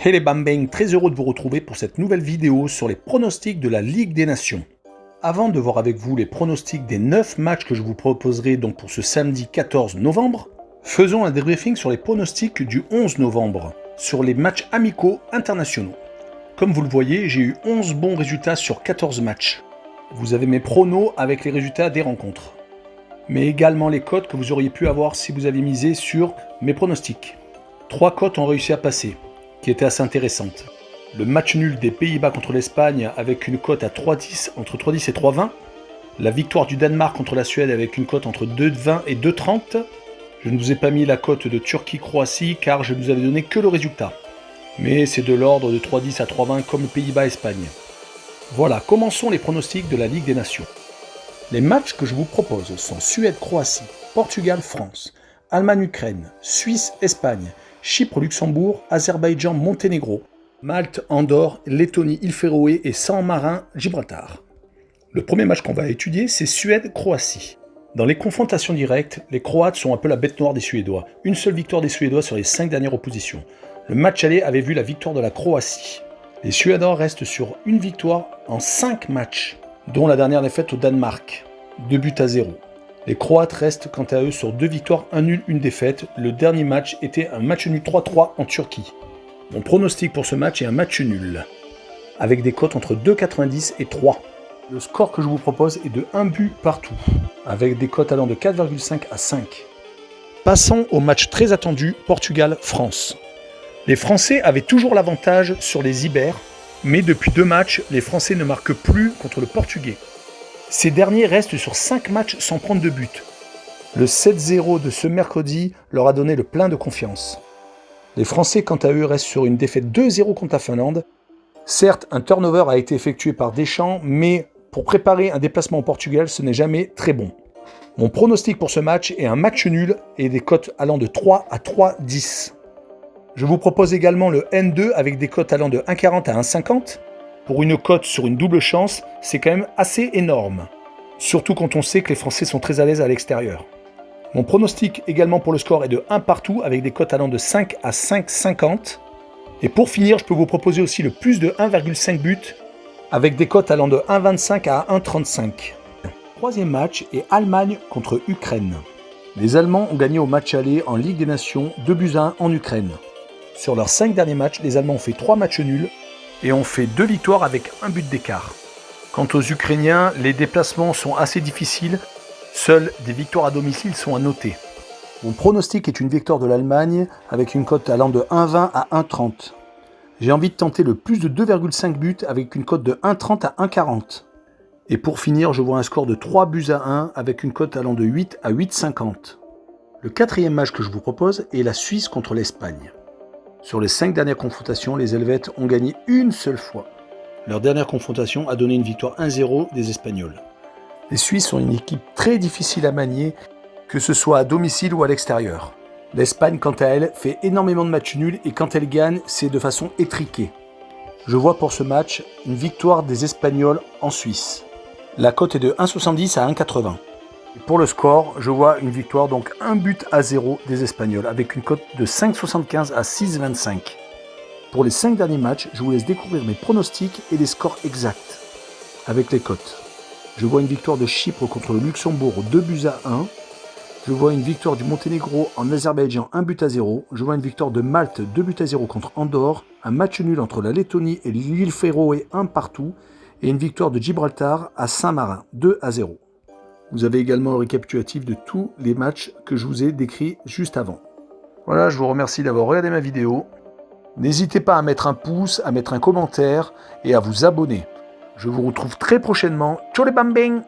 Hey les bambins, très heureux de vous retrouver pour cette nouvelle vidéo sur les pronostics de la Ligue des Nations. Avant de voir avec vous les pronostics des 9 matchs que je vous proposerai donc pour ce samedi 14 novembre, faisons un débriefing sur les pronostics du 11 novembre, sur les matchs amicaux internationaux. Comme vous le voyez, j'ai eu 11 bons résultats sur 14 matchs. Vous avez mes pronos avec les résultats des rencontres, mais également les cotes que vous auriez pu avoir si vous avez misé sur mes pronostics. 3 cotes ont réussi à passer, qui étaient assez intéressantes. Le match nul des Pays-Bas contre l'Espagne avec une cote à 3,10, entre 3,10 et 3,20. La victoire du Danemark contre la Suède avec une cote entre 2,20 et 2,30. Je ne vous ai pas mis la cote de Turquie-Croatie car je ne vous avais donné que le résultat. Mais c'est de l'ordre de 3,10 à 3,20 comme Pays-Bas-Espagne. Voilà, commençons les pronostics de la Ligue des Nations. Les matchs que je vous propose sont Suède-Croatie, Portugal-France, Allemagne-Ukraine, Suisse-Espagne, Chypre-Luxembourg, Azerbaïdjan-Monténégro, Malte-Andorre, Lettonie-Îles Féroé et San Marin-Gibraltar. Le premier match qu'on va étudier, c'est Suède-Croatie. Dans les confrontations directes, les Croates sont un peu la bête noire des Suédois. Une seule victoire des Suédois sur les 5 dernières oppositions. Le match aller avait vu la victoire de la Croatie. Les Suédois restent sur une victoire en 5 matchs, dont la dernière défaite au Danemark, 2-0. Les Croates restent quant à eux sur 2 victoires, 1 nul, 1 défaite. Le dernier match était un match nul 3-3 en Turquie. Mon pronostic pour ce match est un match nul, avec des cotes entre 2,90 et 3. Le score que je vous propose est de 1 but partout, avec des cotes allant de 4,5 à 5. Passons au match très attendu, Portugal-France. Les Français avaient toujours l'avantage sur les Ibères, mais depuis 2 matchs, les Français ne marquent plus contre le Portugais. Ces derniers restent sur 5 matchs sans prendre de but. Le 7-0 de ce mercredi leur a donné le plein de confiance. Les Français, quant à eux, restent sur une défaite 2-0 contre la Finlande. Certes, un turnover a été effectué par Deschamps, mais pour préparer un déplacement au Portugal, ce n'est jamais très bon. Mon pronostic pour ce match est un match nul et des cotes allant de 3 à 3,10. Je vous propose également le N2 avec des cotes allant de 1,40 à 1,50. Pour une cote sur une double chance, c'est quand même assez énorme. Surtout quand on sait que les Français sont très à l'aise à l'extérieur. Mon pronostic également pour le score est de 1 partout avec des cotes allant de 5 à 5,50. Et pour finir, je peux vous proposer aussi le plus de 1,5 buts avec des cotes allant de 1,25 à 1,35. Troisième match est Allemagne contre Ukraine. Les Allemands ont gagné au match aller en Ligue des Nations 2-1 en Ukraine. Sur leurs 5 derniers matchs, les Allemands ont fait 3 matchs nuls et ont fait 2 victoires avec 1 but d'écart. Quant aux Ukrainiens, les déplacements sont assez difficiles. Seules des victoires à domicile sont à noter. Mon pronostic est une victoire de l'Allemagne avec une cote allant de 1,20 à 1,30. J'ai envie de tenter le plus de 2,5 buts avec une cote de 1,30 à 1,40. Et pour finir, je vois un score de 3-1 avec une cote allant de 8 à 8,50. Le quatrième match que je vous propose est la Suisse contre l'Espagne. Sur les 5 dernières confrontations, les Helvètes ont gagné une seule fois. Leur dernière confrontation a donné une victoire 1-0 des Espagnols. Les Suisses sont une équipe très difficile à manier, que ce soit à domicile ou à l'extérieur. L'Espagne, quant à elle, fait énormément de matchs nuls et quand elle gagne, c'est de façon étriquée. Je vois pour ce match une victoire des Espagnols en Suisse. La cote est de 1,70 à 1,80. Pour le score, je vois une victoire, donc 1-0 des Espagnols, avec une cote de 5,75 à 6,25. Pour les 5 derniers matchs, je vous laisse découvrir mes pronostics et les scores exacts, avec les cotes. Je vois une victoire de Chypre contre le Luxembourg 2-1. Je vois une victoire du Monténégro en Azerbaïdjan 1-0. Je vois une victoire de Malte 2-0 contre Andorre. Un match nul entre la Lettonie et l'île Féroé 1 partout. Et une victoire de Gibraltar à Saint-Marin 2-0. Vous avez également le récapitulatif de tous les matchs que je vous ai décrits juste avant. Voilà, je vous remercie d'avoir regardé ma vidéo. N'hésitez pas à mettre un pouce, à mettre un commentaire et à vous abonner. Je vous retrouve très prochainement. Ciao les bambins!